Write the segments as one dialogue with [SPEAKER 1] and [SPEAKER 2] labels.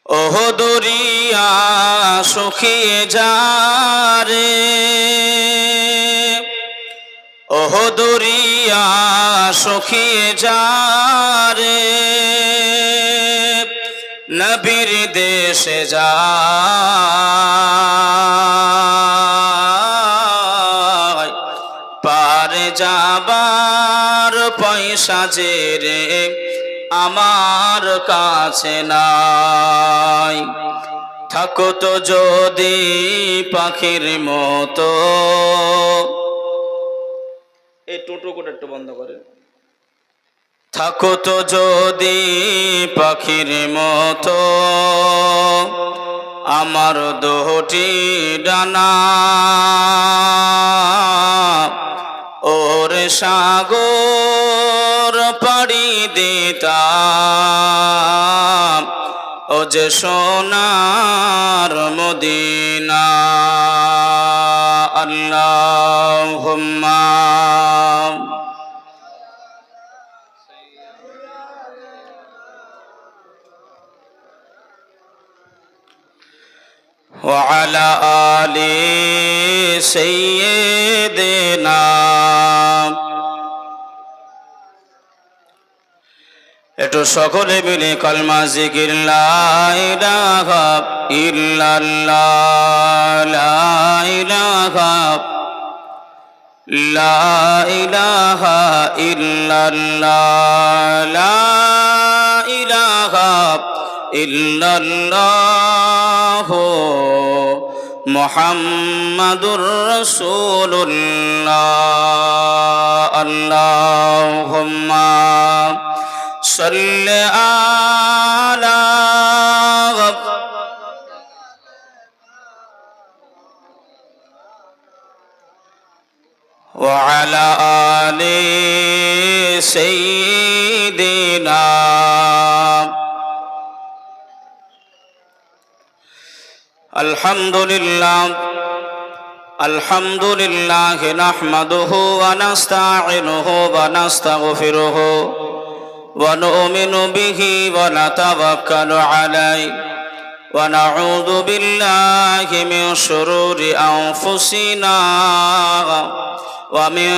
[SPEAKER 1] ওহ দরিয়া শুকিয়ে যারে, ওহ দরিয়া শুকিয়ে যারে, নবীর দেশে যায় পার যাবার পয়সা যে রে আমার কাছে নাই। থাকো তো যদি পাখির মতো, এই টোটো করে একটু বন্ধ করে, থাকো তো যদি পাখির মতো, আমার দুটি ডানা ওর সাগর পাড়ি দিতাম, ও যে সোনার মদিনা। আল্লাহুম্মা ওয়া আলা আলি সাইয়্যিদিনা। একটু সকলে মিলে কলমা জিকির লা ইলাহা ইল্লাল্লাহ, লা ইলাহা, লা ইলাহা ইল্লাল্লাহ, লা ইলাহা ইল্লাল্লাহ, মুহাম্মাদুর রাসূলুল্লাহ। আল্লাহুম্মা সাল্লি আলা ওয়া আলা আলি সাইয়্যিদিনা। আলহামদুলিল্লাহ, আলহামদুলিল্লাহ নাহমাদুহু ওয়া নাস্তাঈনুহু ওয়া নাস্তাগফিরুহু ওয়া নু'মিনু বিহি ওয়া নাতাওয়াক্কালু আলাইহি ওয়া নাউযু বিল্লাহি মিন শুরুরি আনফুসিনা ওয়া মিন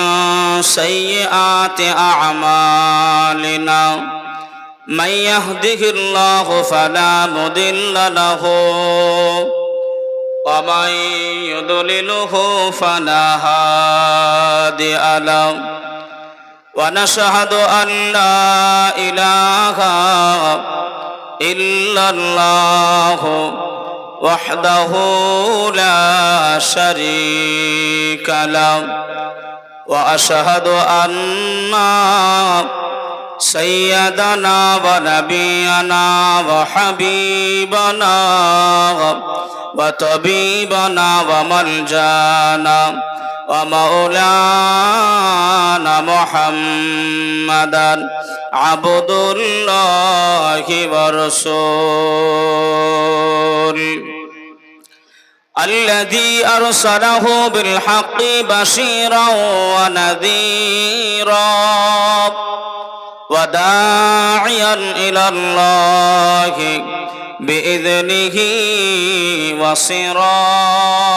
[SPEAKER 1] সাইয়্যাতি আ'মালিনা। মান ইয়াহদিহিল্লাহু ফালা মুদিল্লা লাহু ওয়া মান ইউদ্লিলহু ফালা হাদিয়া লাহু। ونشهد أن لا إله إلا الله وحده لا شريك له، وأشهد أن سيدنا ونبينا وحبيبنا وطبيبنا وملجانا ومولانا محمدا عبد الله ورسوله الذي أرسله بالحق بشيرا ونذيرا وداعيا إلى الله بإذنه وسراجا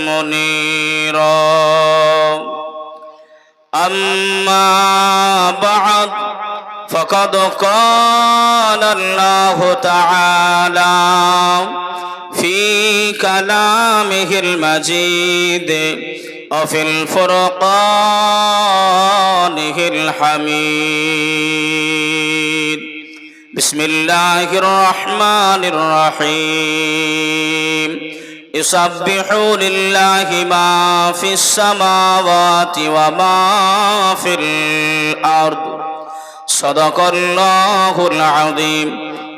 [SPEAKER 1] منيرا. أما بعد فقد قال الله تعالى في كلامه المجيد وفي الفرقانه الحميد. بسم الله الرحمن الرحيم. يسبح لله ما في السماوات وما في الأرض. صدق الله العظيم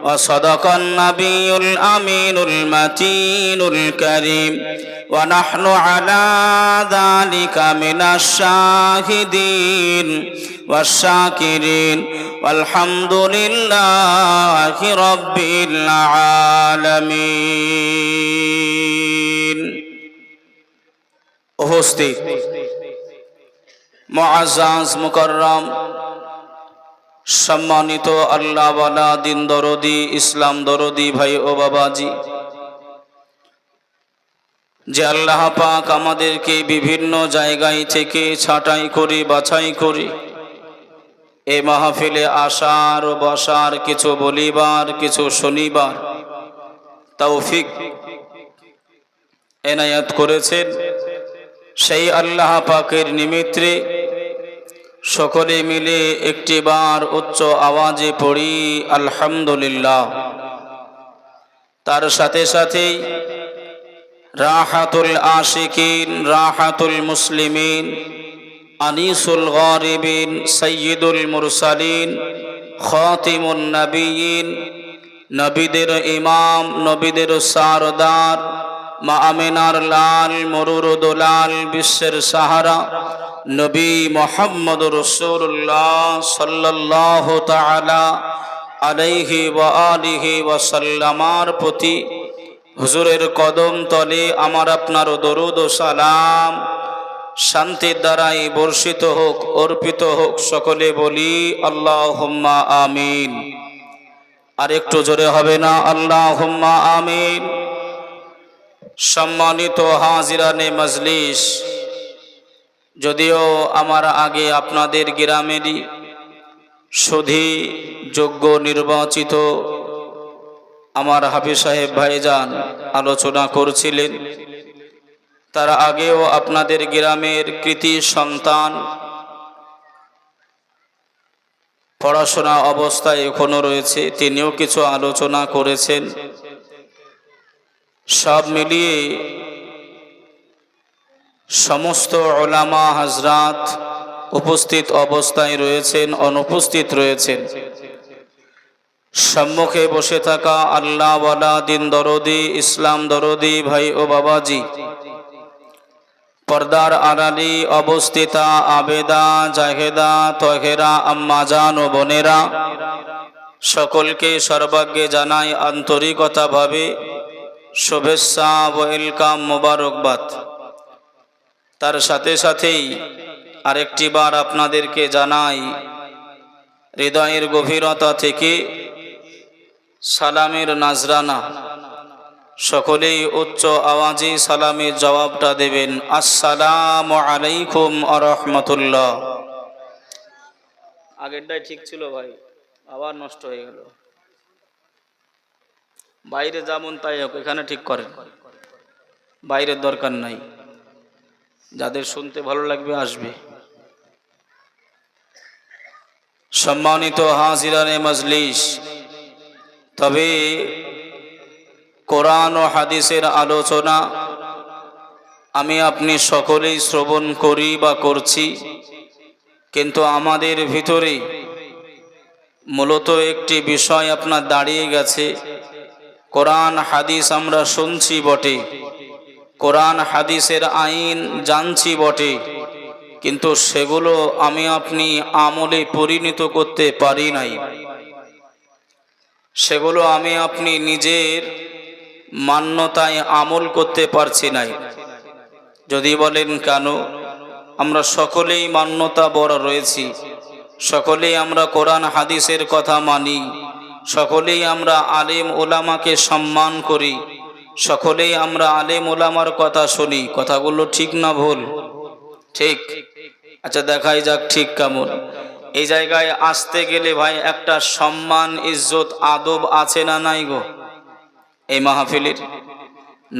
[SPEAKER 1] وصدق النبي الأمين المتين الكريم، ونحن على ذلك من الشاهدين والشاكرين، والحمد لله رب العالمين. উপস্থিত মুআজ্জাজ মুকাররম সম্মানিত আল্লাহওয়ালা দিন দরদি ইসলাম দরদি ভাই ও বাবাজি, যে আল্লাহ পাক আমাদেরকে বিভিন্ন জায়গায় থেকে ছাঁটাই করে বাছাই করে এ মাহফিলে আসার ও বসার, কিছু বলিবার কিছু শনিবার তৌফিক এনায়েত করেছেন, সেই আল্লাহ পাকের নিমিত্তে সকলে মিলে একটিবার উচ্চ আওয়াজে পড়ি আলহামদুলিল্লাহ। তার সাথে সাথেই রাহাতুল আশিকিন, রাহাতুল মুসলিমিন, আনিসুল গারিবিন, সাইয়্যিদুল মুরসালিন, খাতিমুন নবিয়্যিন, নবীদের ইমাম, নবীদের সারদার, মা আমিনার লাল, মরুর দোলাল, বিশ্বের সাহারা নবী মুহাম্মদ রাসূলুল্লাহ সাল্লাল্লাহু তাআলা আলাইহি ওয়া আলিহি ওয়া সাল্লামার প্রতি হুজুরের কদম তলে আমার আপনার দরুদ ও সালাম শান্তির দ্বারাই বর্ষিত হোক, অর্পিত হোক। সকলে বলি আল্লাহুম্মা আমিন। আর একটু জোরে হবে না? আল্লাহুম্মা আমিন। সম্মানিত হাজিরানে মজলিস, যদিও আমার আগে আপনাদের গ্রামেরই সুধী যোগ্য নির্বাচিত আমার হাফিজ সাহেব ভাইজান আলোচনা করছিলেন, তার আগেও আপনাদের গ্রামের কৃতি সন্তান পড়াশোনা অবস্থায় এখনো রয়েছে, তিনিও কিছু আলোচনা করেছেন। সব মিলিয়ে সমস্ত উলামা হযরত উপস্থিত অবস্থায় রয়েছেন, অনুপস্থিত রয়েছেন। সম্মুখে বসে থাকা আল্লাহওয়ালা দিন দরদি ইসলাম দরদি ভাই ও বাবাজি, পর্দার আড়ালে অবস্থিতা আবেদা, জাহেদা, তহেরা, আম্মাজান ও বোনেরা, সকলকে সর্বাগ্যে জানাই আন্তরিকতাভাবে শুভেচ্ছা, ওয়েলকাম, মোবারকবাদ। তার সাথে সাথেই আরেকটি বার আপনাদেরকে জানাই হৃদয়ের গভীরতা থেকে সালামের নাজরানা। সকলেই উচ্চ আওয়াজে সালামের জবাবটা দেবেন, আসসালামু আলাইকুম ওয়া রাহমাতুল্লাহ। আগেরটাই ঠিক ছিল ভাই, আবার নষ্ট হয়ে গেল। বাইরে যেমন তাই হোক, এখানে ঠিক করেন, বাইরের দরকার নাই। যাদের শুনতে ভালো লাগবে আসবে। সম্মানিত হাজিরানে মজলিস, তবে কোরআন ও হাদিসের আলোচনা আমি আপনি সকলেই শ্রবণ করি বা করছি, কিন্তু আমাদের ভিতরে মূলত একটি বিষয় আপনার দাঁড়িয়ে গেছে। কোরআন হাদিস আমরা শুনছি বটে, কোরআন হাদিসের আইন জানছি বটে, কিন্তু সেগুলো আমি আপনি আমলে পরিণত করতে পারি নাই। সেগুলো আমি আপনি নিজের মান্যতায় আমল করতে পারছি নাই। যদি বলেন কেন? আমরা সকলেই মান্যতা বড় রয়েছি, সকলেই আমরা কোরআন হাদিসের কথা মানি, সকলেই আমরা আলেম ওলামাকে সম্মান করি, সকলেই আমরা আলেম ওলামার কথা শুনি। কথাগুলো ঠিক না ভুল? ঠিক। আচ্ছা, দেখাই যাক ঠিক কেমন। এই জায়গায় আসতে গেলে ভাই একটা সম্মান, ইজ্জত, আদব আছে না নাই গো? এই মাহফিলের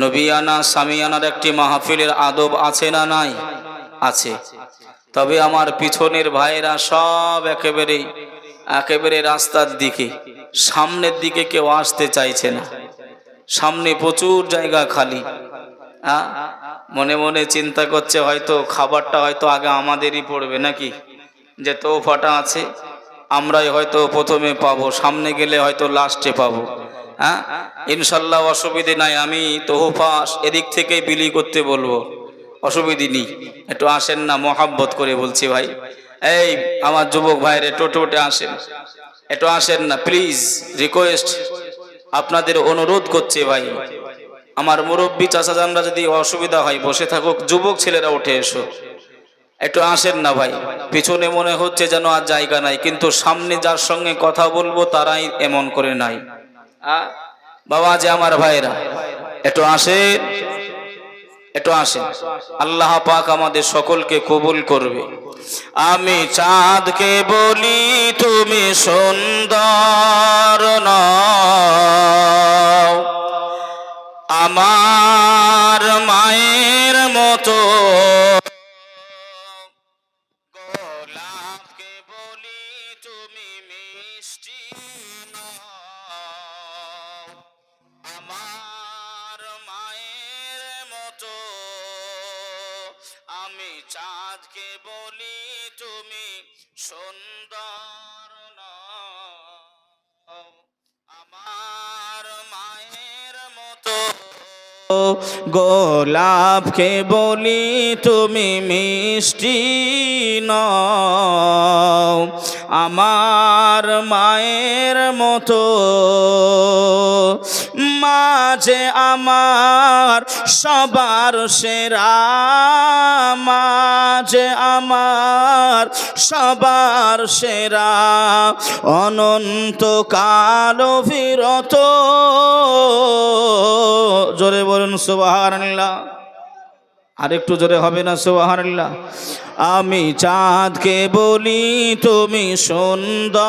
[SPEAKER 1] নবিয়ানা সামিয়ানার একটি মাহফিলের আদব আছে না নাই? আছে। তবে আমার পিছনের ভাইরা সব একেবারে রাস্তার দিকে, সামনের দিকে কেউ আসতে চাইছে না। সামনে প্রচুর জায়গা খালি। মনে মনে চিন্তা করছে হয়তো খাবারটা হয়তো আগে আমাদেরই পড়বে নাকি, যে তোফাটা আছে আমরাই হয়তো প্রথমে পাবো, সামনে গেলে হয়তো লাস্টে পাবো। ইনশাল্লাহ অসুবিধে নাই, আমি তোহফা এদিক থেকেই বিলি করতে বলবো, অসুবিধে নেই। একটু আসেন না, মহাব্বত করে বলছি ভাই। এই আমার যুবক ভাইরে টোটোটে আসেন, একটু আসেন না প্লিজ, রিকোয়েস্ট, আপনাদের অনুরোধ করছে ভাই। আমার মুরব্বী চাচাজানরা যদি অসুবিধা হয় বসে থাকুক, যুবক ছেলেরা উঠে এসো, একটু আসেন না ভাই, পিছনে মনে হচ্ছে যেন আর জায়গা নাই, কিন্তু সামনে যার সঙ্গে কথা বলবো তারাই এমন করে নাই। বাবা যে আমার ভাইরা, একটু আসেন, একটু আসেন। আল্লাহ পাক আমাদের সকলকে কবুল করবে। আমি চাঁদকে বলি তুমি সুন্দর নও, আমার মায়ের মতো। গোলাপকে বলি তুমি মিষ্টি নও, আমার মায়ের মতো। আমি চাঁদকে বলি তুমি সুন্দর নও, আমার মায়ের মতো। গোলাপকে বলি তুমি মিষ্টি নও, আমার মায়ের মতো। মাঝে আমার সবার সেরা, মাঝে আমার সবার সেরা, অনন্ত কাল বিরত। জোরে বলুন সুবহানাল্লাহ। আরেকটু জোরে হবে না সুবহানাল্লাহ? আমি চাঁদকে বলি তুমি সুন্দর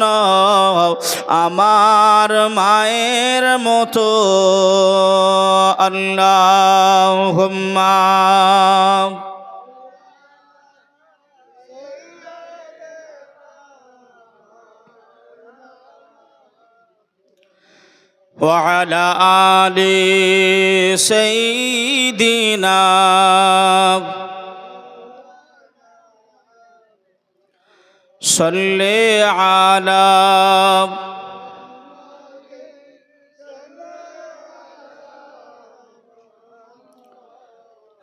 [SPEAKER 1] নও, আমার মায়ের মতো। আল্লাহুম্মা وعلى آل سيدنا صل على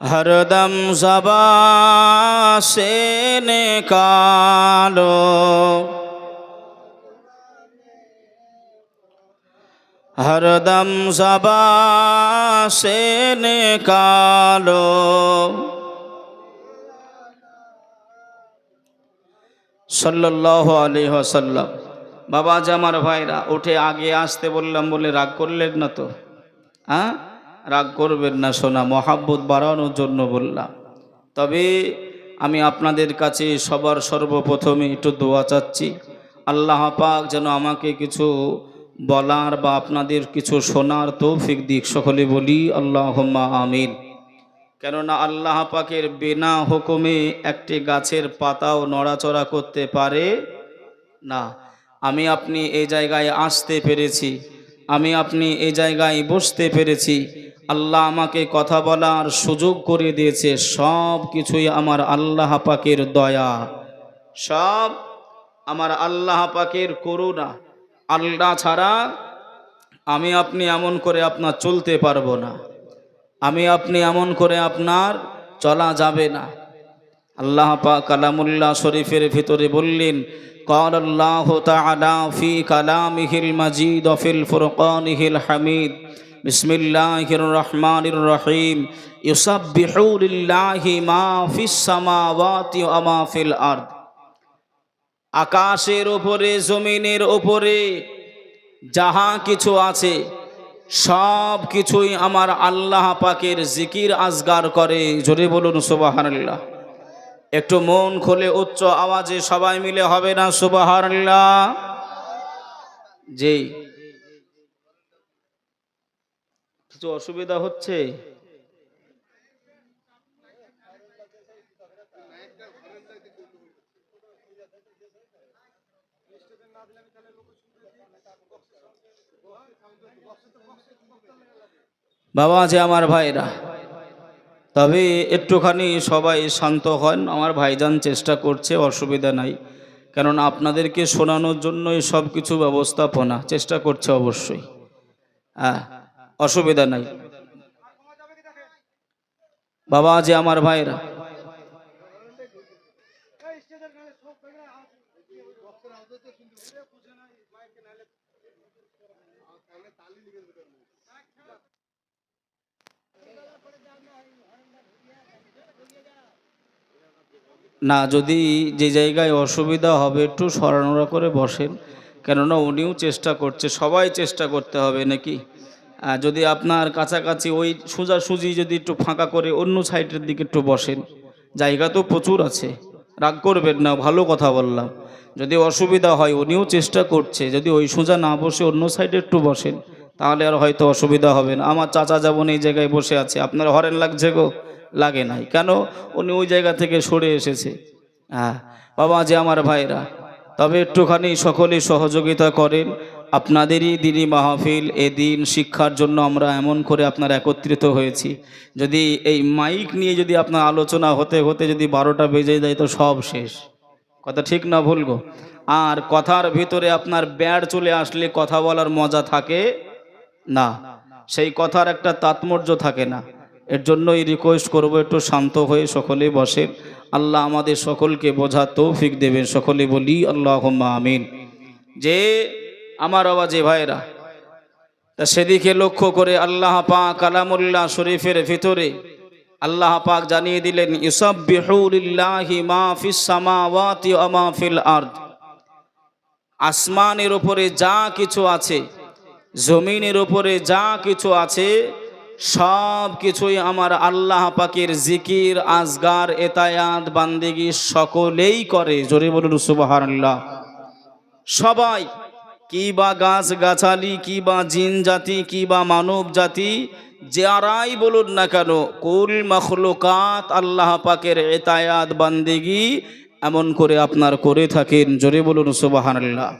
[SPEAKER 1] हरदम ज़बां से निकालो, हरदम ज़बां से निकालो। सल्लल्लाहु अलैहि वसल्लम। बाबा जी আমার ভাইরা, উঠে আগে আসতে বললাম বলে রাগ করলেন না তো? হ্যাঁ, রাগ করবেন না সোনা, মহাব্বত বাড়ানোর জন্য বললাম। তবে আমি আপনাদের কাছে সবার সর্বপ্রথমে একটু দোয়া চাচ্ছি, আল্লাহ পাক যেন আমাকে কিছু বলার বা আপনাদের কিছু শোনার তৌফিক দিক। সকলে বলি আল্লাহুম্মা আমিন। কেননা আল্লাহ পাকের বিনা হুকুমে একটি গাছের পাতাও নড়াচড়া করতে পারে না। আমি আপনি এই জায়গায় আসতে পেরেছি, আমি আপনি এই জায়গায় বসতে পেরেছি, আল্লাহ আমাকে কথা বলার সুযোগ করে দিয়েছে, সব কিছুই আমার আল্লাহ পাকের দয়া, সব আমার আল্লাহ পাকের করুণা। আল্লাহ ছাড়া আমি আপনি এমন করে আপনার চলতে পারবো না, আমি আপনি এমন করে আপনার চলা যাবে না। আল্লাহ পাক কালামুল্লাহ শরীফের ভিতরে বললেন, قال الله تعالى في كلامه المجيد وفي الفرقانه الحميد بسم الله الرحمن الرحيم يسبح لله ما في السماوات وما في الأرض। আকাশের উপরে জমিনের উপরে যাহা কিছু আছে সব কিছুই আমার আল্লাহ পাকের জিকির আজগার করে। জোরে বলুন সুবহানাল্লাহ। একটু মন খুলে উচ্চ আওয়াজে সবাই মিলে হবে না সুবহানাল্লাহ? জি। কিছু অসুবিধা হচ্ছে? বাবা যে আমার ভাইরা, তবে একটুখানি সবাই শান্ত হন। আমার ভাইজান চেষ্টা করছে, অসুবিধা নাই, কেননা আপনাদেরকে শোনানোর জন্যই সব কিছু ব্যবস্থাপনা, চেষ্টা করছে অবশ্যই। হ্যাঁ, অসুবিধা নাই। বাবা যে আমার ভাইরা, না, যদি যে জায়গায় অসুবিধা হবে একটু সরানোরা করে বসেন, কেননা উনিও চেষ্টা করছে, সবাই চেষ্টা করতে হবে নাকি। যদি আপনার কাছাকাছি ওই সোজাসুজি যদি একটু ফাঁকা করে অন্য সাইডের দিকে একটু বসেন, জায়গা তো প্রচুর আছে, রাগ করবেন না, ভালো কথা বললাম। যদি অসুবিধা হয়, উনিও চেষ্টা করছে, যদি ওই সোজা না বসে অন্য সাইডে একটু বসেন তাহলে আর হয়তো অসুবিধা হবে না। আমার চাচা যেমন এই জায়গায় বসে আছে, আপনার হরেন লাগছে গো? লাগে নাই কেন? উনি ওই জায়গা থেকে সরে এসেছে। হ্যাঁ বাবা, যে আমার ভাইরা, তবে একটুখানি সকলে সহযোগিতা করেন। আপনাদেরই দিনই মাহফিল, এদিন শিক্ষার জন্য আমরা এমন করে আপনারা একত্রিত হয়েছি। যদি এই মাইক নিয়ে যদি আপনার আলোচনা হতে হতে যদি 12টা বেজে যায় তো সব শেষ। কথা ঠিক না ভুল গো? আর কথার ভিতরে আপনার ব্যাড চলে আসলে কথা বলার মজা থাকে না, সেই কথার একটা তাৎপর্য থাকে না। এর জন্যই রিকোয়েস্ট করব একটু শান্ত হয়ে সকলে বসেন। আল্লাহ আমাদের সকলকে বোঝার তৌফিক দেবেন, সকলে বলি আল্লাহুম্মা আমিন। যে আমার আওয়াজে ভাইরা, তা সেদিকে লক্ষ্য করে আল্লাহ পাক কালামুল্লাহ শরীফের ভিতরে আল্লাহ পাক জানিয়ে দিলেন, ইউসাব্বিহু লিল্লাহি মা ফিস সামাওয়াতি ওয়া মা ফিল আরদ। আসমানের উপরে যা কিছু আছে, জমিনের উপরে যা কিছু আছে, সব কিছুই আমার আল্লাহ পাকের জিকির, আজগার, এতায়াত, বান্দেগি সকলেই করে। জোরে বলুন সুবহানাল্লাহ। সবাই, কি বা গাছ গাছালি, কি বা জিন জাতি, কি বা মানব জাতি, যারাই বলুন না কেন, কুল মাখলুকাত আল্লাহ পাকের এতায়াত বান্দেগি এমন করে আপনার করে থাকেন। জোরে বলুন সুবহানাল্লাহ।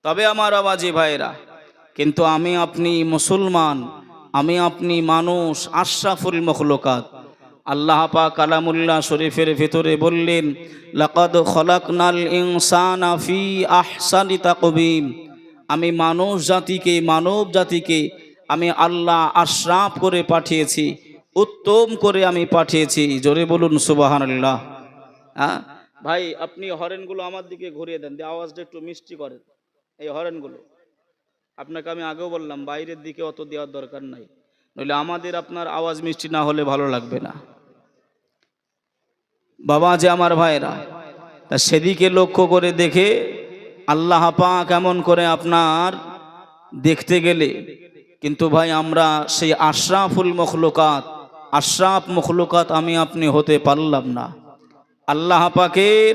[SPEAKER 1] তবে আমার আওয়াজি ভাইরা, কিন্তু আমি আপনি মুসলমান, আমি আপনি মানুষ, আশরাফুল মখলুকাত। আল্লাহ পাক কালামুল্লাহ শরীফের ভিতরে বললেন, লাকাদ খলাকনাল ইনসানা ফি আহসানি তাকবীম। আমি মানুষ জাতিকে, মানব জাতিকে আমি আল্লাহ আশরাফ করে পাঠিয়েছি, উত্তম করে আমি পাঠিয়েছি। জোরে বলুন সুবহানাল্লাহ। হ্যাঁ ভাই, আপনি হরেনগুলো আমার দিকে ঘুরিয়ে দেন, দিয়ে আওয়াজটা একটু মিষ্টি করেন। এই হরেনগুলো আপনাকে আমি আগেও বললাম, বাইরের দিকে অত দেওয়ার দরকার নাই, নইলে আমাদের আপনার আওয়াজ মিষ্টি না হলে ভালো লাগবে না। বাবা, যে আমার ভাইরা, তা সেদিকে লক্ষ্য করে দেখে আল্লাহ পাক কেমন করে আপনার দেখতে গেলে, কিন্তু ভাই আমরা সেই আশরাফুল মখলুকাত, আশরাফ মখলুকাত আমি আপনি হতে পারলাম না। আল্লাহ পাকের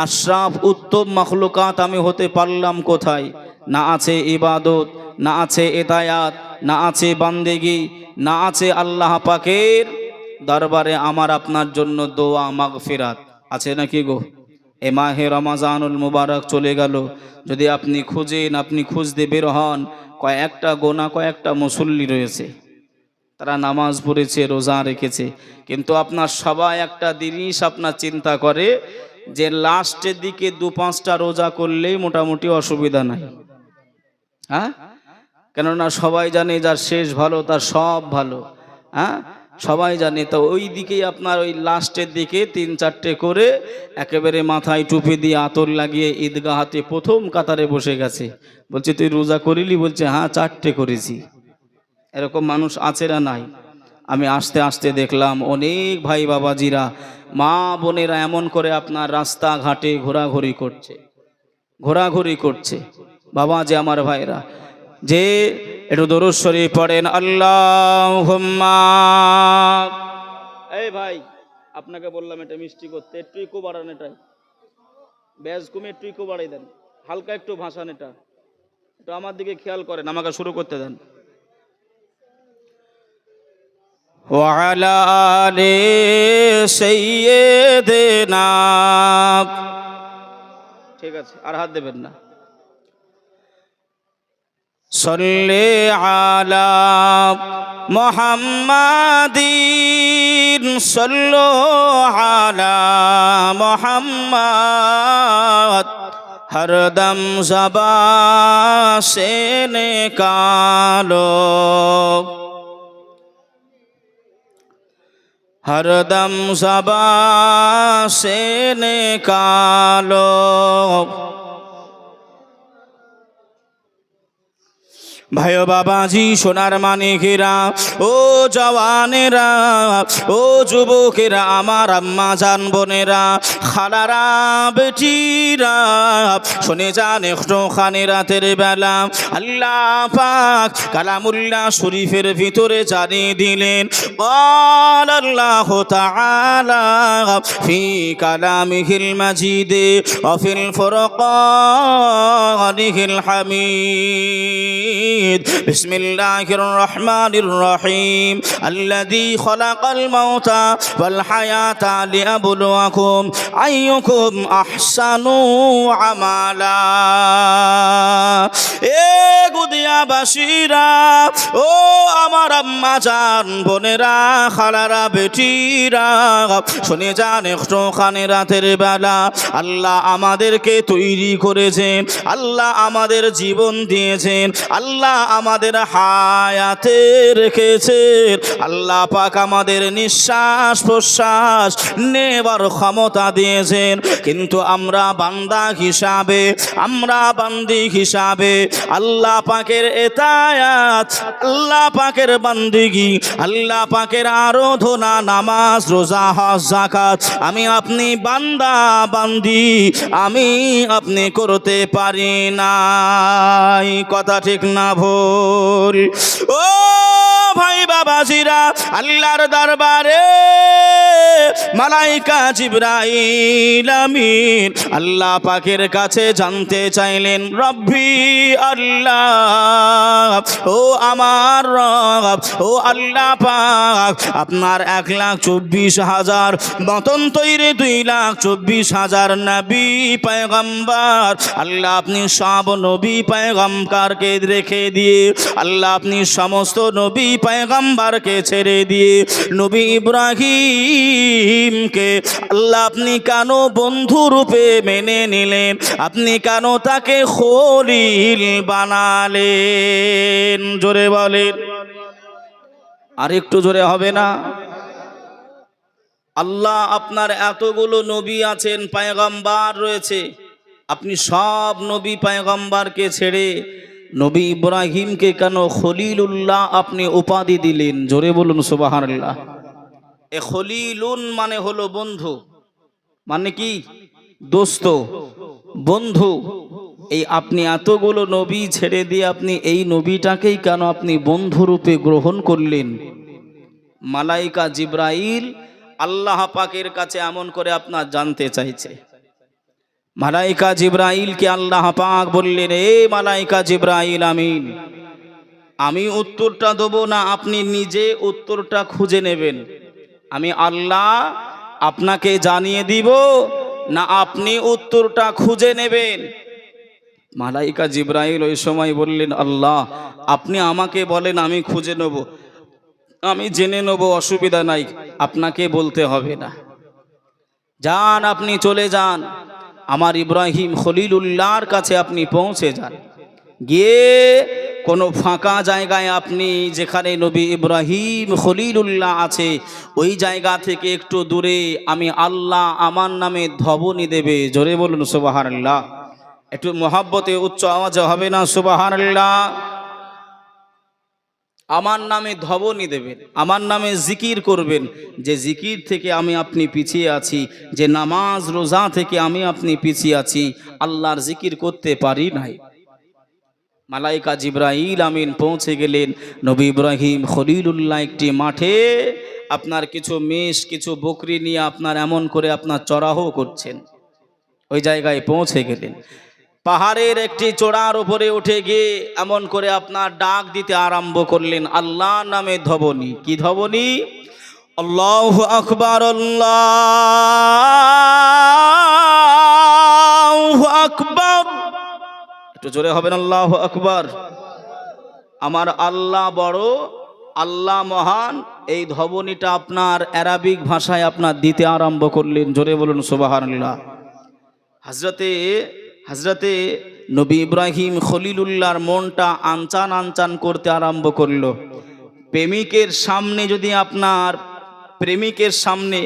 [SPEAKER 1] আশরাফ উত্তম মখলুকাত আমি হতে পারলাম কোথায়? না আছে ইবাদত, না আছে এতায়াত, না আছে বান্দেগি, না আছে আল্লাহ পাকের দরবারে আমার আপনার জন্য দোয়া মাগফিরাত। আছে নাকি গো? এ মাহে রমাজানুল মুবারক চলে গেল, যদি আপনি খুঁজেন, আপনি খুঁজতে বের হন, কয়েকটা গোনা, কয়েকটা মুসল্লি রয়েছে, তারা নামাজ পড়েছে, রোজা রেখেছে, কিন্তু আপনার সবাই একটা জিনিস আপনার চিন্তা করে যে লাস্টের দিকে 2-5টা রোজা করলেই মোটামুটি অসুবিধা নাই। হ্যাঁ, কেননা সবাই জানে যার শেষ ভালো তার সব ভালো। হ্যাঁ, সবাই জানে, তো ওই দিকেই আপনার ওই লাস্টের দিকে 3-4টে করে একেবারে মাথায় টুপি দিয়ে আতর লাগিয়ে ঈদগাহাতে প্রথম কাতারে বসে গেছে। বলছে তুই রোজা করিলি? বলছে হ্যাঁ 4টে করেছি। এরকম মানুষ আছে না নাই? আমি আস্তে আস্তে দেখলাম অনেক ভাই বাবাজিরা, মা বোনেরা এমন করে আপনার রাস্তাঘাটে ঘোরাঘুরি করছে, ঘোরাঘুরি করছে। বাবা, যে আমার ভাইরা, যে একটু দরুদ শরীফ পড়েন আল্লাহুম্মা। এই ভাই, আপনাকে বললাম এটা মিষ্টি করতে, একটু ইকো বাড়ান, এটাই ব্যাজ কমে একটু ইকো বাড়াই দেন, হালকা একটু ভাষান, এটা একটু আমার দিকে খেয়াল করেন, আমাকে শুরু করতে দেন। ওয়ালা আলে সাইয়্যিদিনা। ঠিক আছে, আর হাত দেবেন না। সাল্লি আলা মুহাম্মাদিন, সাল্লু আলা মুহাম্মাদ, হরদম ज़बान से निकालो, हरदम ज़बान से निकालो, ভাই বাবাজি সোনার মানিকেরা, ও জওয়ানেরা, ও যুবকেরা, আমার আম্মা জান বোনেরা, খালারা, বেটিরা, শুনে যান একটুখানি রাতের বেলা আল্লাহ পাক কালামুল্লাহ শরীফের ভিতরে জানিয়ে দিলেন, قال الله تعالى في كلامه المجيد وفي الفرقانه الحميد بسم الله الرحمن الرحيم الذي خلق الموت والحياة ليبلوكم أيكم أحسن عملا গুদিয়া বাসীরা, ও আমার আম্মা জান বোনেরা, খালারা, বেটিরা, শুনে যান একটুখানি রাতের বেলা আল্লাহ আমাদেরকে তৈরি করেছেন, আল্লাহ আমাদের জীবন দিয়েছেন, আল্লাহ আমাদের হায়াতে রেখেছেন, আল্লাহ পাক আমাদের নিঃশ্বাস প্রশ্বাস নেবার ক্ষমতা দিয়েছেন। কিন্তু আমরা বান্দা হিসাবে, আমরা বান্দি হিসাবে আল্লাহ পাকের এতায়াত, আল্লাহ পাকের বান্দিগি, আল্লাহ পাকের আরাধনা, নামাজ, রোজা, হজ, যাকাত আমি আপনি বান্দা বান্দি, আমি আপনি করতে পারি না। কথা ঠিক না ভুল? ও ভাই বাবাজিরা, আল্লাহর দরবারে মালাইকা জিবরাইল আমিন আল্লাহ পাকের কাছে জানতে চাইলেন, রব্বি আল্লাহ, ও আমার রব, ও আল্লাহ পাক, আপনার 1,24,000 মতন তৈরি 2,24,000 নবী পয়গম্বর, আল্লাহ আপনি সব নবী পয়গম্বরকে রেখে দিয়ে, আল্লাহ আপনি সমস্ত নবী পয়গম্বরকে ছেড়ে দিয়ে নবী ইব্রাহিমকে আল্লাহ আপনি কেন বন্ধু রূপে মেনে নিলেন? আপনি কেন তাকে খলিল বানালেন? জোরে বলেন, আর একটু জোরে হবে না? আল্লাহ আপনার এতগুলো নবী আছেন, পয়গম্বর রয়েছে, আপনি সব নবী পয়গম্বরকে ছেড়ে নবী ইব্রাহিমকে কেন খলিলুল্লাহ আপনি উপাধি দিলেন? জোরে বলুন সুবহানাল্লাহ। এ খলিলুন মানে হলো বন্ধু, মানে কি? দোস্ত, বন্ধু। এই আপনি এতগুলো নবী ছেড়ে দিয়ে আপনি এই নবীটাকেই কেন আপনি বন্ধুরূপে গ্রহণ করলেন? মালাইকা জিবরাইল আল্লাহ পাকের কাছে এমন করে আপনার জানতে চাইছে। মালাইকা জিবরাইলকে আল্লাহ পাক বললেন, এ মালাইকা জিবরাইল আমিন, আমি উত্তরটা দেবো না, আপনি নিজে উত্তরটা খুঁজে নেবেন। আমি আল্লাহ আপনাকে জানিয়ে দিব না আপনি উত্তরটা খুঁজে নেবেন? মালাইকা জিবরাইল ওই সময় বললেন, আল্লাহ আপনি আমাকে বলেন, আমি খুঁজে নেব, আমি জেনে নেব, অসুবিধা নাই, আপনাকে বলতে হবে না। যান, আপনি চলে যান, আমার ইব্রাহিম খলিলুল্লাহর কাছে আপনি পৌঁছে যান। গিয়ে কোনো ফাঁকা জায়গায় আপনি, যেখানে নবী ইব্রাহিম খলিলুল্লাহ আছে, ওই জায়গা থেকে একটু দূরে আমি আল্লাহ আমার নামে ধ্বনি দেবে। জোরে বলুন সুবহানাল্লাহ। একটু মহাব্বতে উচ্চ আওয়াজে হবে না সুবহানাল্লাহ? আমার নামে ধ্বনি দেবেন, আমার নামে জিকির করবেন, যে জিকির থেকে আমি আপনি পিছিয়ে আছি, যে নামাজ রোজা থেকে আমি আপনি পিছিয়ে আছি, আল্লাহর জিকির করতে পারি নাই। মালাইকা জিবরাইল আমিন পৌঁছে গেলেন নবী ইব্রাহিম খলিলুল্লাহ একটি মাঠে, আপনার কিছু মেষ, কিছু বকরি নিয়ে আপনার এমন করে আপনার চড়াহ করছেন। ওই জায়গায় পৌঁছে গেলেন, পাহাড়ের একটি চূড়ার উপরে উঠে গিয়ে এমন করে আপনার ডাক দিতে আরম্ভ করলেন আল্লাহ নামে ধ্বনি। কি ধ্বনি? আল্লাহু আকবার, আল্লাহু আকবার। একটু জোরে হবেন, আল্লাহু আকবার। আমার আল্লাহ বড়, আল্লাহ মহান, এই ধ্বনিটা আপনার অ্যারাবিক ভাষায় আপনার দিতে আরম্ভ করলেন। জোরে বলুন সুবহানাল্লাহ। হযরতে নবী ইব্রাহিম খলিলুল্লাহর মনটা আনচান আনচান করতে আরম্ভ করলো। প্রেমিকের সামনে যদি আপনার, প্রেমিকের সামনে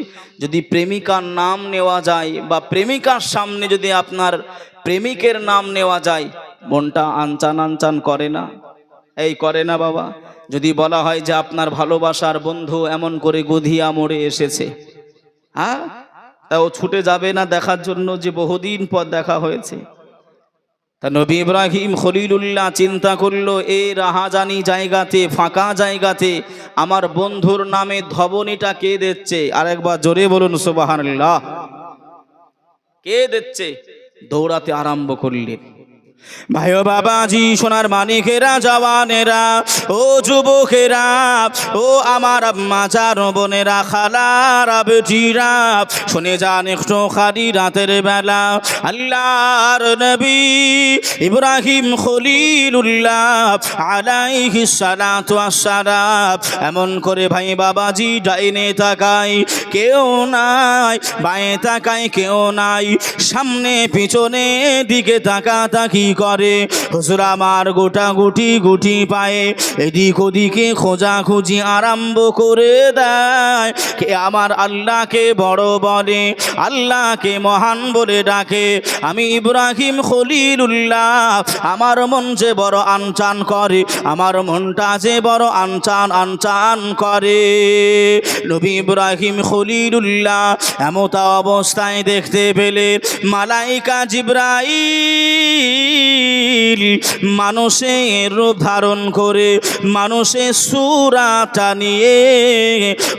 [SPEAKER 1] যদি প্রেমিকার নাম নেওয়া যায়, বা প্রেমিকার সামনে যদি আপনার প্রেমিকের নাম নেওয়া যায়, মনটা আনচান আনচান করে না? এই করে না বাবা? যদি বলা হয় যে আপনার ভালোবাসার বন্ধু এমন করে গধিয়া মরে এসেছে, হ্যাঁ, তাও ছুটে যাবে না দেখার জন্য যে বহুদিন পর দেখা হয়েছে? তা নবী ইব্রাহিম খলিলুল্লাহ চিন্তা করলো, এই রাহাজানি জায়গাতে, ফাঁকা জায়গাতে আমার বন্ধুর নামে ধবনীটা কে দিচ্ছে? আরেকবার জোরে বলুন সুবহানাল্লাহ। কে দিচ্ছে? দৌড়াতে আরম্ভ করলেন। ভাইও বাবাজি, সোনার মানিকেরা, জওয়ানেরা, ও যুবকেরা, ও আমার আম্মা জান বোনেরা, খালারা, বেটিরা, শুনে যান একটু খালি রাতের বেলা আল্লাহর নবী ইব্রাহিম খলিলুল্লাহ আলাইহিস সালাতু ওয়াস সালাম এমন করে ভাই বাবাজি ডাইনে তাকায় কেউ নাই, বাঁয়ে তাকায় কেউ নাই, সামনে পিছনে দিকে তাকাতাকি করে। হুজুর আমার গোটা গুটি গুটি পায়ে এদিক ওদিকে খোঁজাখুঁজি আরম্ভ করে দেয়। কে আমার আল্লাহকে বড় বলে, আল্লাহকে মহান বলে ডাকে। আমি ইব্রাহিম খলিলুল্লাহ, আমার মন যে বড় আনচান করে, আমার মনটা যে বড় আনচান আনচান করে। নবী ইব্রাহিম খলিলুল্লাহ এমত অবস্থায় দেখতে পেলে মালাইকা জিবরাইল মানুষের রূপ ধারণ করে, মানুষের সূরাটা নিয়ে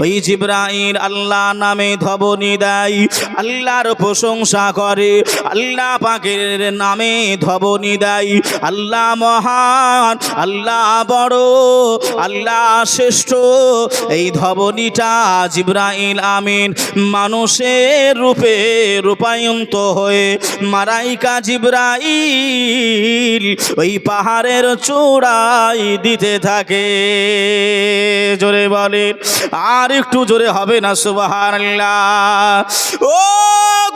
[SPEAKER 1] ওই জিবরাইল আল্লাহ নামে ধবনী দেয়, আল্লাহর প্রশংসা করে, আল্লাহ পাকের নামে ধবনী দেয়। আল্লাহ মহান, আল্লাহ বড়, আল্লাহ শ্রেষ্ঠ। এই ধবনীটা জিবরাইল আমিন মানুষের রূপে রূপায়ন্ত হয়ে মালাইকা জিবরাইল ওই পাহাড়ের চূড়ায় দিতে থাকে। জোরে বলেন, আর একটু জোরে হবে না সুবহানাল্লাহ। ও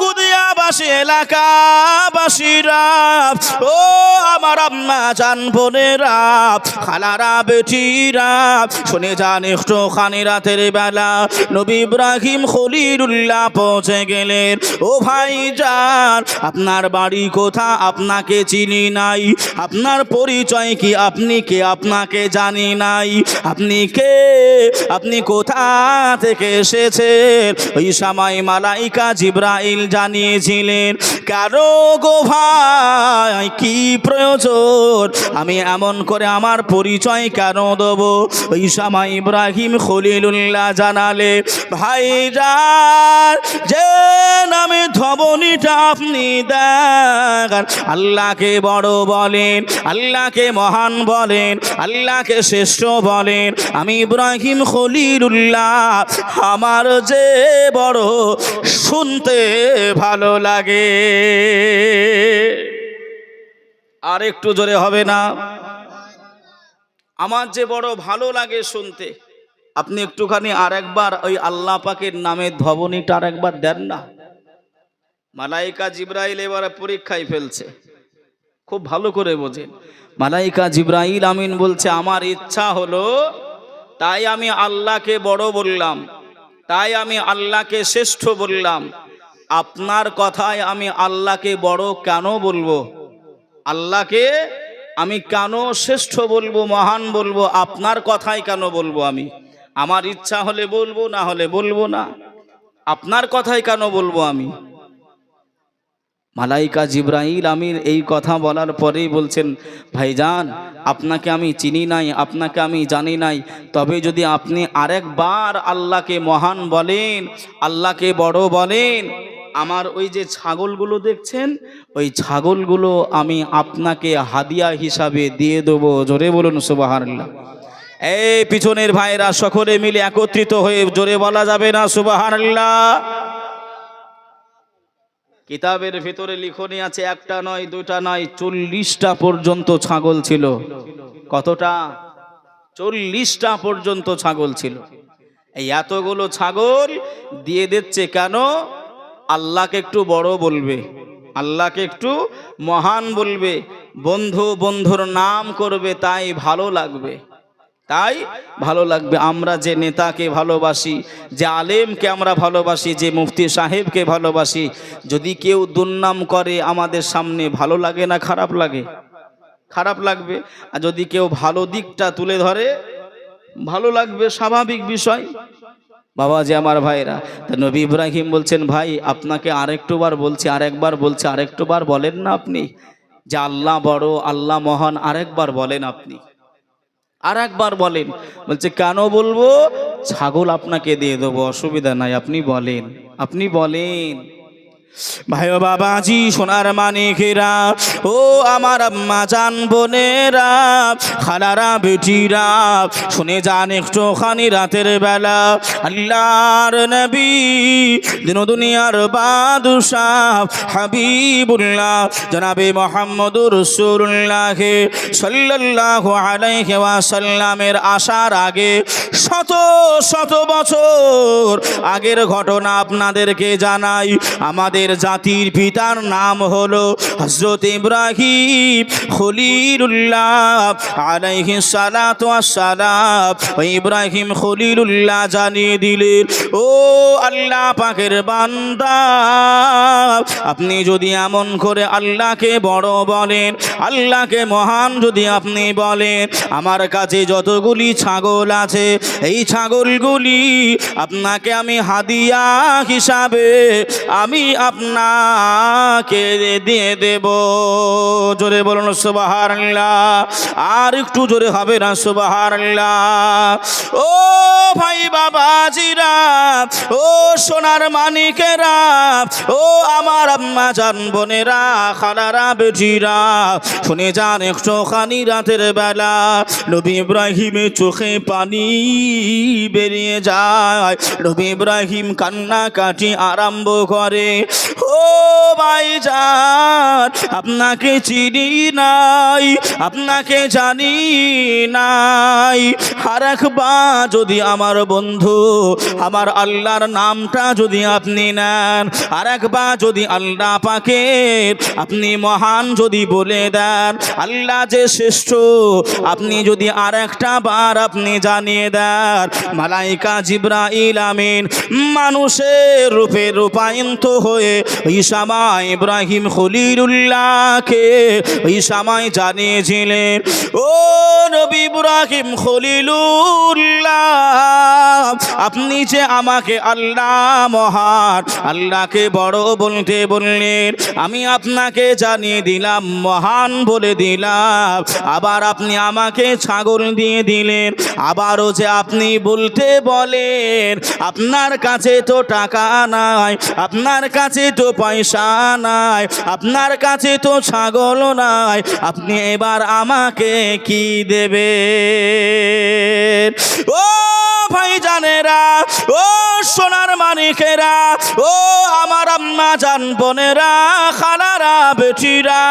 [SPEAKER 1] গুদিয়াবাসী এলাকাবাসীরা, ও আমার আম্মা জান বোনেরা, খালারা, বেটিরা, শুনে যান একটু খানি রাতের বেলা নবী ইব্রাহিম খলিলুল্লাহ পৌঁছে গেলেন। ও ভাইজান, আপনার বাড়ি কোথা? আপনাকে চিনি নাই। আপনার পরিচয় কি? আপনি কে? আপনাকে জানি নাই। আপনি কে? আপনি কোথা থেকে এসেছেন? ওই সময় মালাইকা জিবরাইল জানিয়েছিলেন, কারো গো ভাই, কি প্রয়োজন? আমি এমন করে আমার পরিচয় কেন দেব? ওই সময় ইব্রাহিম খলিলুল্লাহ জানালে, ভাইজান, যে নামে ধবনীটা আপনি দেন, আল্লাহকে বড় বলেন, আল্লাহকে মহান বলেন, আল্লাহকে শ্রেষ্ঠ বলেন, আমি ইব্রাহিম খলিলুল্লাহ আমার যে বড় শুনতে ভালো লাগে। আর একটু জোরে হবে না? আমার যে বড় ভালো লাগে শুনতে। আপনি একটুখানি আর একবার ওই আল্লাহ পাকের নামে ধবনীটা আর একবার দেন না। মালাইকা জিবরাইল এবারে পরীক্ষায় ফেলছে, খুব ভালো করে বোঝেন। মালাইকা জিবরাইল আমিন বলছে, আমার ইচ্ছা হলো, তাই আমি আল্লাহকে বড় বললাম, তাই আমি আল্লাহকে শ্রেষ্ঠ বললাম। আপনার কথায় আমি আল্লাহকে বড় কেন বলবো? আল্লাহকে আমি কেন শ্রেষ্ঠ বলবো, মহান বলবো? আপনার কথাই কেন বলবো আমি? আমার ইচ্ছা হলে বলবো, না হলে বলবো না। আপনার কথাই কেন বলবো আমি? মালাইকা জিবরাইল আমিন এই কথা বলার পরেই বলছেন, ভাইজান, আপনাকে আমি চিনি নাই, আপনাকে আমি জানি নাই, তবে যদি আপনি আরেকবার আল্লাহকে মহান বলেন, আল্লাহকে বড় বলেন, আমার ওই যে ছাগলগুলো দেখছেন, ওই ছাগলগুলো আমি আপনাকে হাদিয়া হিসাবে দিয়ে দেবো। জোরে বলুন সুবহানাল্লাহ। এই পিছনের ভাইরা সকলে মিলে একত্রিত হয়ে জোরে বলা যাবে না সুবহানাল্লাহ? কিতাবের ভিতরে লিখনি আছে, একটা নয়, দুটা নয়, 40টা পর্যন্ত ছাগল ছিল। কতটা? 40টা পর্যন্ত ছাগল ছিল। এই এতগুলো ছাগল দিয়ে দিচ্ছে কেন? আল্লাহকে একটু বড় বলবে, আল্লাহকে একটু মহান বলবে, বন্ধু বন্ধুর নাম করবে, তাই ভালো লাগবে, তাই ভালো লাগবে। আমরা যে নেতাকে ভালোবাসি, যে আলেমকে আমরা ভালোবাসি, যে মুফতি সাহেবকে ভালোবাসি, যদি কেউ দুর্নাম করে আমাদের সামনে, ভালো লাগে না খারাপ লাগে? খারাপ লাগবে। আর যদি কেউ ভালো দিকটা তুলে ধরে ভালো লাগবে, স্বাভাবিক বিষয়। বাবাজি আমার ভাইরা, তা নবী ইব্রাহিম বলছেন, ভাই আপনাকে আরেকটুবার বলছি, আরেকবার বলছি, আরেকটুবার বলেন না আপনি যে আল্লাহ বড়, আল্লাহ মহান, আরেকবার বলেন আপনি, আরেকবার বলেন। বলছে কেন বলবো, ছাগল আপনাকে দিয়ে দেবো, অসুবিধা নাই, আপনি বলেন, আপনি বলেন। ভাই ও বাবাজি, সোনার মানিকেরা, ও আমার আম্মা জান বোনেরা, খালারা বেটিরা, শুনে যান একটুখানি রাতের বেলা আল্লাহর নবী দিন দুনিয়ার বাদশাহ হাবিবুল্লাহ জনাবে মুহাম্মদুর রাসূলুল্লাহ সাল্লাল্লাহু আলাইহি ওয়াসাল্লামের আসার আগে শত শত বছর আগের ঘটনা আপনাদেরকে জানাই। আমাদের জাতির পিতার নাম হলো হযরত ইব্রাহিম খলিলুল্লাহ আলাইহিস সালাতু ওয়াস সালাম। ইব্রাহিম খলিলুল্লাহ জানিয়ে দিলেন, ও আল্লাহ পাকের বান্দা, আপনি যদি এমন করে আল্লাহকে বড় বলেন, আল্লাহকে মহান যদি আপনি বলেন, আমার কাছে যতগুলি ছাগল আছে এই ছাগলগুলি আপনাকে আমি হাদিয়া হিসাবে আমি আপনাকে দিয়ে দেব। জোরে বলুন সুবহানাল্লাহ, আর একটু জোরে হবে না সুবহানাল্লাহ। ও ভাই বাবাজিরা, ও সোনার মানিকেরা, ও আমার আম্মা জান বোনেরা, খালারা বেটিরা, শুনে যান একটুখানি রাতের বেলা নবী ইব্রাহিমের চোখে পানি বেরিয়ে যায়। নবী ইব্রাহিম কান্নাকাটি আরম্ভ করে, ও ভাইজান, আপনাকে চিনি নাই, আপনাকে জানি নাই, আর একবার যদি আমার বন্ধু আমার আল্লাহর নামটা যদি আপনি নেন, আর একবার যদি আল্লাহ পাকের আপনি মহান যদি বলে দেন, আল্লাহ যে শ্রেষ্ঠ আপনি যদি আর একটা বার আপনি জানিয়ে দেন, মালাইকা জিবরাইল আমিন মানুষের রূপে রূপায়িত হয়ে ওই সময় ইব্রাহিম খলিলুল্লাহকে ওই সময় জানিয়েছিলেন, ও নবী ইব্রাহিম খলিলুল্লাহ, আপনি যে আমাকে আল্লাহ মহান, আল্লাহকে বড় বলতে বললেন, আমি আপনাকে জানিয়ে দিলাম, মহান বলে দিলাম, আবার আপনি আমাকে ছাগল দিয়ে দিলেন, আবারও যে আপনি বলতে বলেন আপনার কাছে তো টাকা নাই, আপনার কাছে তো পয়সা নাই, আপনার কাছে তো ছাগল নাই, আপনি এবার আমাকে কি দেবেন? ও ভাইজানেরা, ও সোনার মানিকেরা, ও আমার আম্মা জান বোনেরা, খালারা বেটিরা,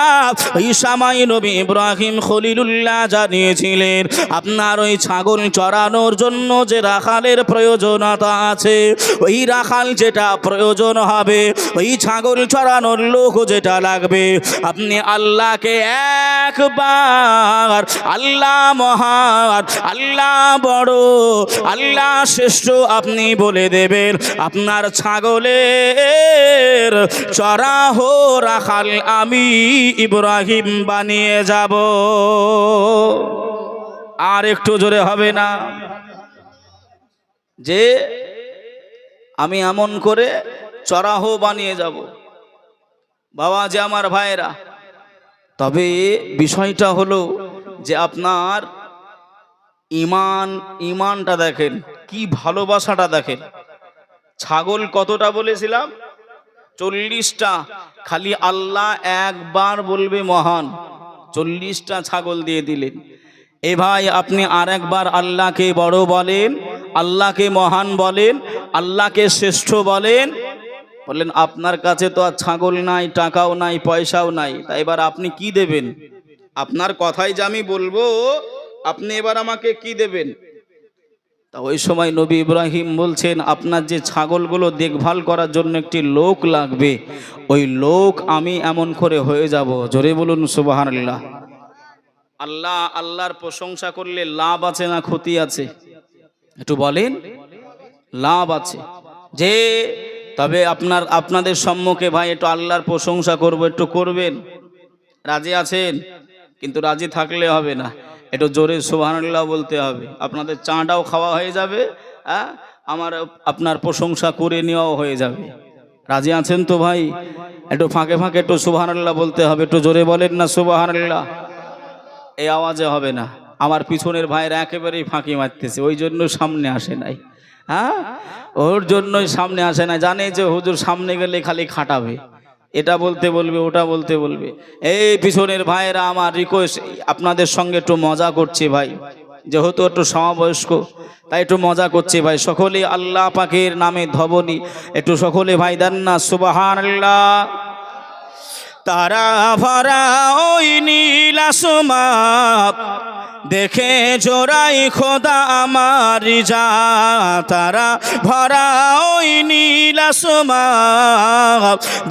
[SPEAKER 1] এই সময় নবী ইব্রাহিম খলিলুল্লাহ জানিয়েছিলেন, আপনার ওই ছাগল চড়ানোর জন্য যে রাখালের প্রয়োজনতা আছে, ওই রাখাল যেটা প্রয়োজন হবে, ওই ছাগল চড়ানোর লোক যেটা লাগবে, আপনি আল্লাহকে একবার আল্লাহ মহান, আল্লাহ বড়, আল্লাহ শ্রেষ্ঠ আপনি বলে দেবেন, আপনার ছাগলের চড়াহ রাখাল আমি ইব্রাহিম বানিয়ে যাব। আর একটু জোরে হবে না যে আমি এমন করে চড়াহ বানিয়ে যাব। বাবা যে আমার ভাইরা, তবে বিষয়টা হলো যে আপনার ইমানটা দেখেন, কি ভালোবাসাটা দেখেন। ছাগল কতটা বলেছিলাম? 40টা। খালি আল্লাহ একবার বলবে মহান, 40টা ছাগল দিয়ে দিলেন। এ ভাই, আপনি আর একবার আল্লাহকে বড় বলেন, আল্লাহকে মহান বলেন, আল্লাহকে শ্রেষ্ঠ বলেন, বললেন আপনার কাছে তো আর ছাগল নাই, টাকাও নাই, পয়সাও নাই, তাই এবার আপনি কি দেবেন? আপনার কথাই যে আমি বলবো, আপনি এবার আমাকে কি দেবেন? তা ওই সময় নবী ইব্রাহিম বলছেন, আপনার যে ছাগলগুলো দেখভাল করার জন্য একটি লোক লাগবে, ওই লোক আমি এমন করে হয়ে যাব। জোরে বলুন সুবহানাল্লাহ। আল্লাহর প্রশংসা করলে লাভ আছে না ক্ষতি আছে? একটু বলেন। লাভ আছে। যে তবে আপনাদের সম্মুখে ভাই একটু আল্লাহর প্রশংসা করব, একটু করবেন? রাজি আছেন? কিন্তু রাজি থাকলে হবে না, একটু জোরে সুবহানাল্লাহ বলতে হবে। আপনাদের চাটাও খাওয়া হয়ে যাবে, হ্যাঁ, আমার আপনার প্রশংসা করে নেওয়াও হয়ে যাবে। রাজি আছেন তো ভাই? একটু ফাঁকে ফাঁকে একটু সুবহানাল্লাহ বলতে হবে, একটু জোরে বলেন না সুবহানাল্লাহ। এই আওয়াজে হবে না। আমার পিছনের ভাইরা একেবারেই ফাঁকি মারতেছে, ওই জন্য সামনে আসে নাই। হ্যাঁ, ওর জন্যই সামনে আসে না, জানে যে হুজুর সামনে গেলে খালি খাটাবে, এটা বলতে বলবে, ওটা বলতে বলবে। এই পিছনের ভাইরা আমার রিকোয়েস্ট, আপনাদের সঙ্গে একটু মজা করছি ভাই, যেহেতু একটু সমবয়স্ক তাই একটু মজা করছি ভাই। সকলে আল্লাহ পাকের নামে ধবনি, একটু সকলে ভাই দেন না সুবহানাল্লাহ। তারা ভরা ওই নীল আসমান দেখে জোড়াই খোদা আমার যা, তারা ভরা ওই নীল আসমান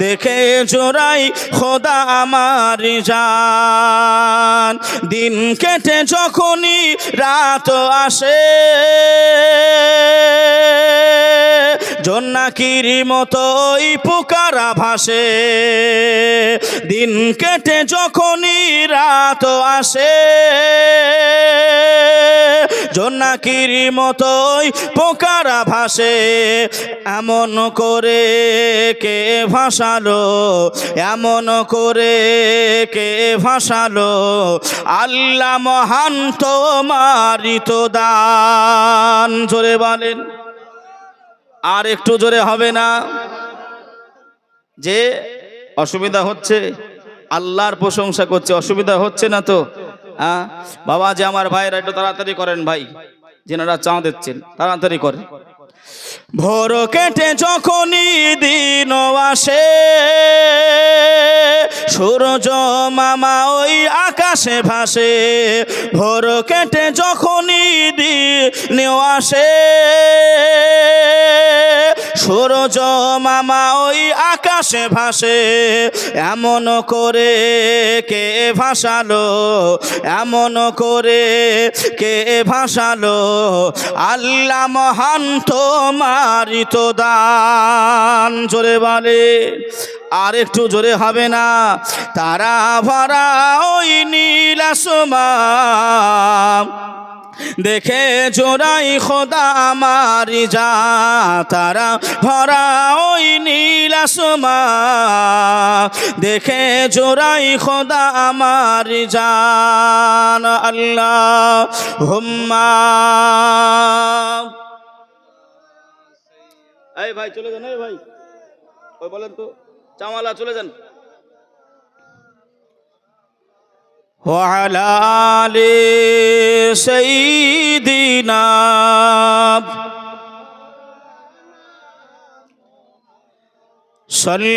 [SPEAKER 1] দেখে জোড়াই খোদা আমার জান। দিন কেটে যখনই রাত আসে জোনাকির মতোই পুকারা ভাসে, দিন কেটে যখনই রাত আসে জোনাকির মতোই পোকারা ভাসে। এমন করে কে ভাসালো, এমন করে কে ভাসালো, আল্লাহ মহান তোমারই তো দান। জোরে বলেন, আর একটু জোরে হবে না? যে অসুবিধা হচ্ছে, আল্লাহর প্রশংসা করছে, অসুবিধা হচ্ছে না তো? হ্যাঁ বাবা, যে আমার ভাইরা একটু তাড়াতাড়ি করেন ভাই, যেনারা চা দিচ্ছেন তাড়াতাড়ি করেন। ভোর কেটে যখনই দিন আসে সূর্য মামা ওই আকাশে ভাসে, ভোর কেটে যখনই দিন আসে সূর্য মামা ওই আকাশে ভাসে। এমন করে কে ভাসালো, এমন করে কে ভাসালো, আল্লাহ মহান তোমারই তো দান। জোরে বলে, আর একটু জোরে হবে না? তারা ভরা ওই নীল আসমান দেখে জোড়াই খোদা আমার যা, তারা ভরা ওই নীল আসমান দেখে জোড়াই খোদা আমার জান। আল্লাহুম্মা। এই ভাই চলে যান, এই ভাই ওই বলেন তো চাওয়ালা চলে যান। وعلى آل سيدنا صل